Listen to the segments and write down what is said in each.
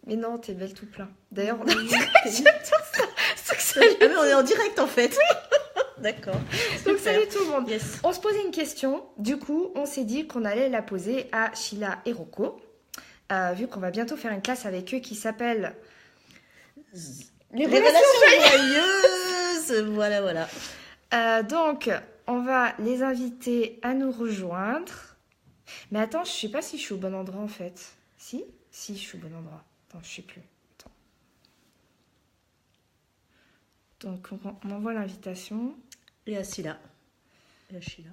Mais non, t'es belle tout plein. D'ailleurs, on a Ah mais on est en direct en fait. D'accord. Donc Super. salut tout le monde. Yes. On se posait une question. Du coup, on s'est dit qu'on allait la poser à Sheila et Rocco. Vu qu'on va bientôt faire une classe avec eux qui s'appelle Les relations joyeuses. Voilà, voilà. Donc, on va les inviter à nous rejoindre. Mais attends, je sais pas si je suis au bon endroit en fait. Si? Si, je suis au bon endroit. Attends, je sais plus. Attends. Donc, on envoie l'invitation. Et à Sheila. Et à Sheila.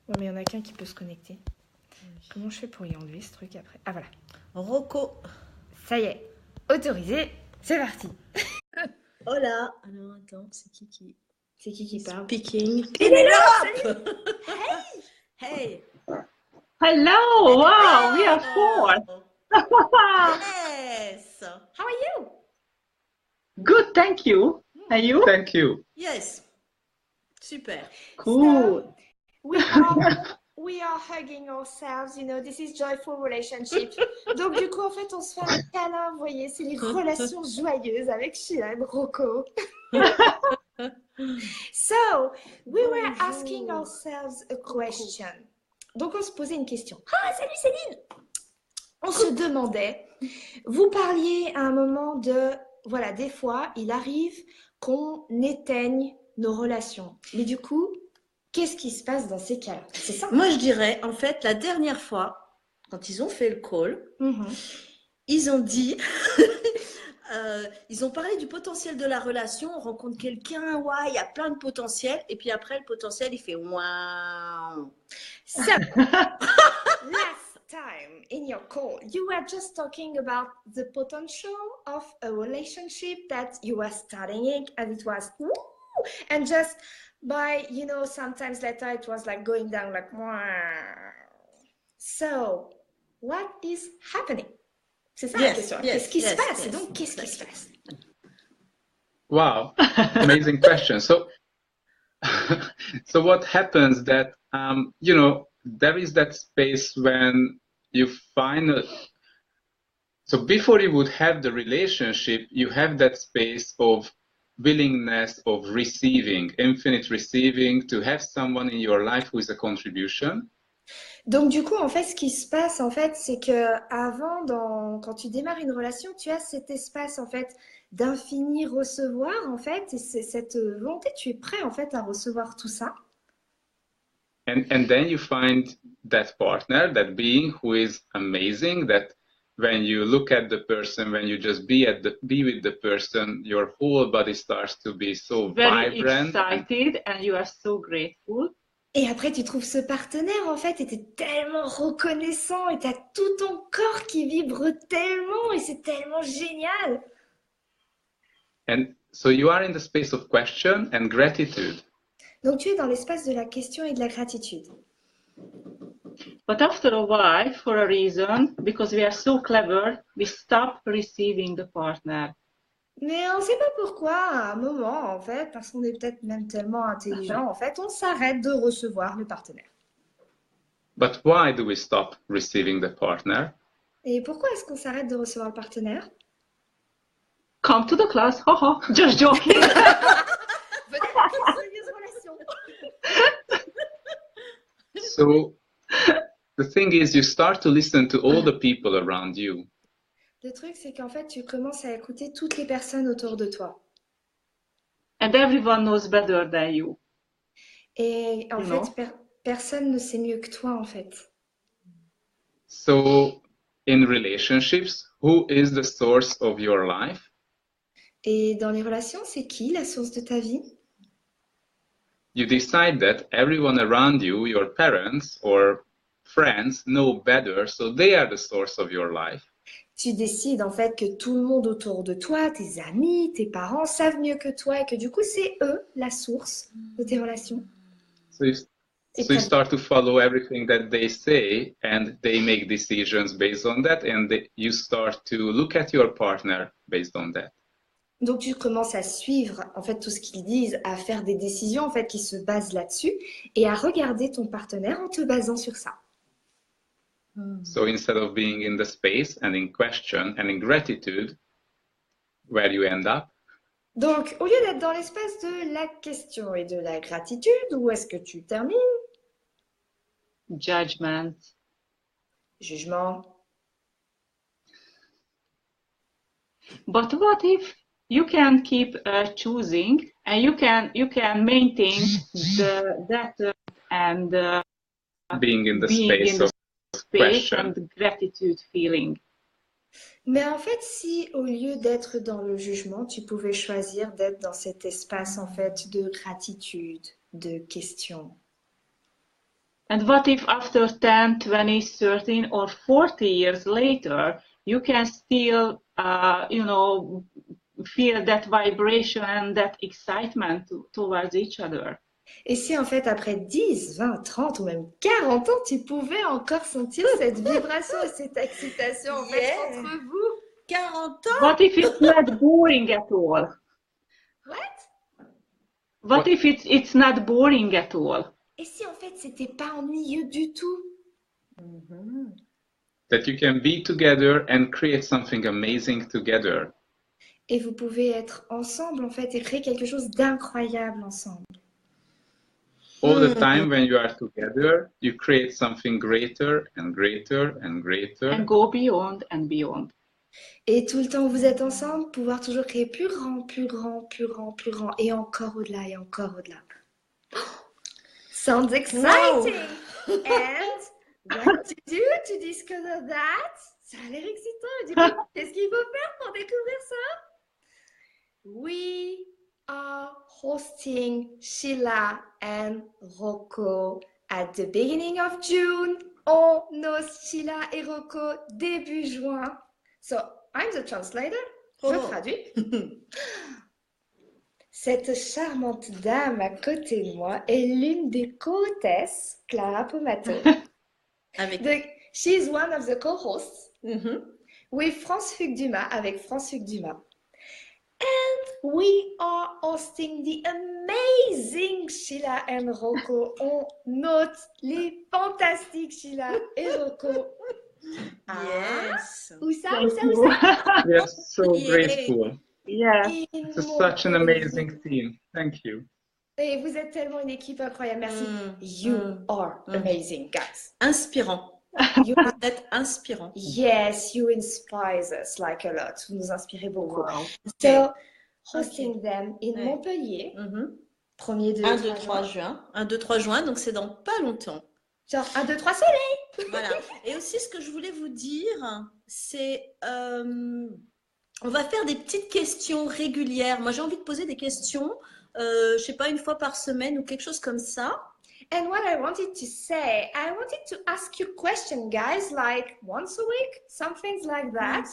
Ouais, mais il y en a qu'un qui peut se connecter. Comment je fais pour y enlever ce truc après? Ah, voilà. Rocco. Ça y est. Autorisé. C'est parti. Hola. Alors attends, c'est qui C'est qui parle? Speaking. Pénélope. Hey. Hello! Wow, we are four. Yes. How are you? Good, thank you. Are you? Thank you. Yes. Super. Cool. We are hugging ourselves, you know, this is joyful relationship. Donc du coup, en fait, on se fait un câlin, vous voyez, c'est les relations joyeuses avec Sheila et Rocco. So, we were asking ourselves a question. Donc on se posait une question. Ah, salut Céline! On se demandait, vous parliez à un moment de, voilà, des fois, il arrive qu'on éteigne nos relations. Mais du coup, qu'est-ce qui se passe dans ces cas-là? C'est ça? Moi, je dirais, en fait, la dernière fois, quand ils ont fait le call, ils ont dit, ils ont parlé du potentiel de la relation. On rencontre quelqu'un, ouais, il y a plein de potentiel. Et puis après, le potentiel, il fait waouh. So, last time in your call, you were just talking about the potential of a relationship that you were studying, and it was woo, and just by, you know, sometimes later it was like going down like wow. So, what is happening? C'est ça la question. Qu'est-ce qui se passe? Donc, qu'est-ce qui se passe? Wow, amazing question. So, so what happens that you know, there is that space when you find so before you would have the relationship, you have that space of willingness of receiving, infinite receiving, to have someone in your life who is a contribution. Donc du coup, en fait, ce qui se passe, en fait, c'est que avant, quand tu démarres une relation, tu as cet espace, en fait, d'infini recevoir, en fait, et c'est cette volonté, tu es prêt, en fait, à recevoir tout ça. And then you find that partner, that being who is amazing, that when you look at the person, when you just be with the person, your whole body starts to be so Very vibrant. excited, and you are so grateful. Et après, tu trouves ce partenaire, en fait, et tu es tellement reconnaissant, et tu as tout ton corps qui vibre tellement, et c'est tellement génial. And so you are in the space of question and gratitude. Donc tu es dans l'espace de la question et de la gratitude. But after a while, for a reason, because we are so clever, we stop receiving the partner. Mais on ne sait pas pourquoi, à un moment, en fait, parce qu'on est peut-être même tellement intelligent, en fait, on s'arrête de recevoir le partenaire. But why do we stop receiving the partner? Et pourquoi est-ce qu'on s'arrête de recevoir le partenaire? Come to the class, haha, just joking. So the thing is, you start to listen to all the people around you. Le truc, c'est qu'en fait, tu commences à écouter toutes les personnes autour de toi. And everyone knows better than you. Et en You fait, know? personne ne sait mieux que toi, en fait. So in relationships, who is the source of your life? Et dans les relations, c'est qui la source de ta vie? You decide that everyone around you, your parents or friends, know better, so they are the source of your life. Tu décides en fait que tout le monde autour de toi, tes amis, tes parents savent mieux que toi et que du coup, c'est eux la source de tes relations. So you start to follow everything that they say, and they make decisions based on that, and you start to look at your partner based on that. Donc tu commences à suivre en fait tout ce qu'ils disent, à faire des décisions en fait qui se basent là-dessus et à regarder ton partenaire en te basant sur ça. So instead of being in the space and in question and in gratitude, where you end up? Donc, au lieu d'être dans l'espace de la question et de la gratitude, où est-ce que tu termines? Judgment. Jugement. But what if you can keep choosing and you can maintain that and Being in the being space in the of space question. and gratitude feeling. Mais en fait, si au lieu d'être dans le jugement, tu pouvais choisir d'être dans cet espace en fait de gratitude, de question. And what if after 10, 20, 13 or 40 years later, you can still, feel that vibration and that excitement towards each other? Et si en fait, après 10, 20, 30 ou même 40 ans, tu pouvais encore sentir cette vibration et cette excitation en fait Yeah. entre vous? 40 ans? What if it's not boring at all? What? What if it's not boring at all? Et si en fait, c'était pas ennuyeux du tout? That you can be together and create something amazing together. Et vous pouvez être ensemble en fait et créer quelque chose d'incroyable ensemble. All the time when you are together, you create something greater and greater and greater. And go beyond and beyond. Et tout le temps où vous êtes ensemble, pouvoir toujours créer plus grand, plus grand, plus grand, plus grand, et encore au-delà, et encore au-delà. Sounds exciting! And what to do to discover that? Ça a l'air excitant. Et du coup, qu'est-ce qu'il faut faire pour découvrir ça? We are hosting Sheila and Rocco at the beginning of June. On hose Sheila et Rocco début juin. So, I'm the translator. Je traduis. Cette charmante dame à côté de moi est l'une des co-hôtesses, Clara Pomato. She's one of the co-hosts with France Hugues Dumas, avec France Hugues Dumas. And we are hosting the amazing Sheila and Rocco. On note les fantastiques Sheila et Rocco. Yes. Où ça, où ça, où ça? We are so Yeah. grateful. Yeah. It's such an amazing team. Thank you. Et vous êtes tellement une équipe incroyable. Merci. You are amazing, guys. Inspirant. You Vous êtes inspirant. Yes, you inspire us like a lot. Vous nous inspirez beaucoup. Wow. So, hosting them in Montpellier, 1er, 2, 1, 2, 3 3 juin. juin. 1, 2, 3 juin, donc c'est dans pas longtemps. Genre 1, 2, 3 soleil. Voilà. Et aussi, ce que je voulais vous dire, c'est on va faire des petites questions régulières. Moi, j'ai envie de poser des questions, je sais pas, une fois par semaine ou quelque chose comme ça. And what I wanted to say, I wanted to ask you question, guys, like once a week, some things like that.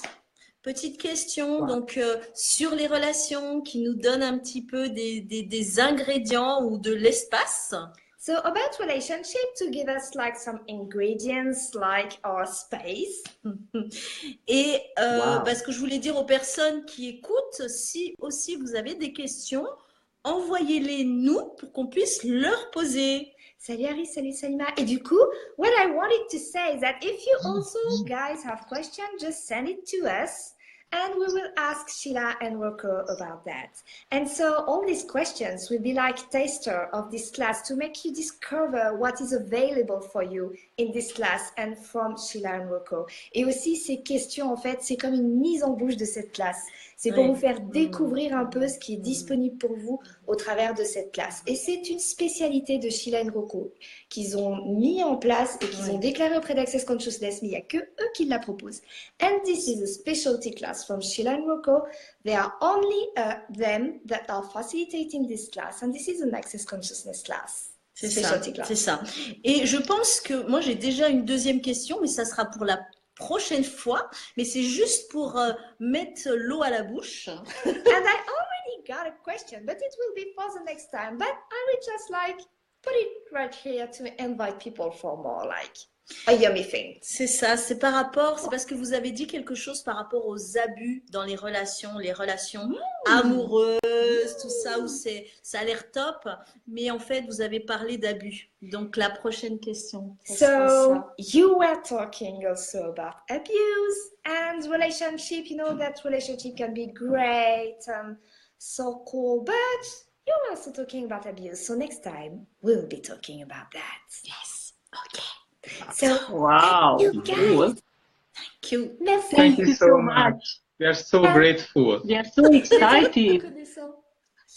Petite question donc sur les relations qui nous donnent un petit peu des ingrédients ou de l'espace. So about relationship, to give us like some ingredients like our space. Et ce que je voulais dire aux personnes qui écoutent, si aussi vous avez des questions, envoyez-les nous pour qu'on puisse leur poser. Salut Harry, salut Salima. Et du coup, what I wanted to say is that if you also guys have questions, just send it to us. And we will ask Sheila and Rocco about that. And so all these questions will be like taster of this class to make you discover what is available for you in this class and from Sheila and Rocco. Et aussi, ces questions, en fait, c'est comme une mise en bouche de cette classe. C'est pour vous faire découvrir un peu ce qui est disponible pour vous au travers de cette classe. Et c'est une spécialité de Sheila and Rocco qu'ils ont mis en place et qu'ils ont déclaré auprès d'Access Consciousness, mais il n'y a que eux qui la proposent. And this is a specialty class from Sheila and Rocco. They are only them that are facilitating this class, and this is an Access Consciousness class. C'est ça. Et je pense que moi j'ai déjà une deuxième question, mais ça sera pour la prochaine fois. Mais c'est juste pour mettre l'eau à la bouche. And I already got a question, but it will be for the next time. But I will just like put it right here to invite people for more like a yummy thing. C'est ça, c'est parce que vous avez dit quelque chose par rapport aux abus dans les relations amoureuses, tout ça, où ça a l'air top, mais en fait, vous avez parlé d'abus. Donc, la prochaine question. So, you were talking also about abuse and relationship. You know that relationship can be great, so cool, but you were also talking about abuse. So next time, we'll be talking about that. Yes, okay. So, Wow. you guys, Cool. Thank you. merci. Thank you so much. We are so grateful. We are so excited.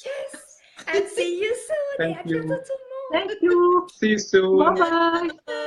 Yes, and see you soon. Et Thank à bientôt you. tout le monde. Thank you. See you soon. Bye bye. Bye.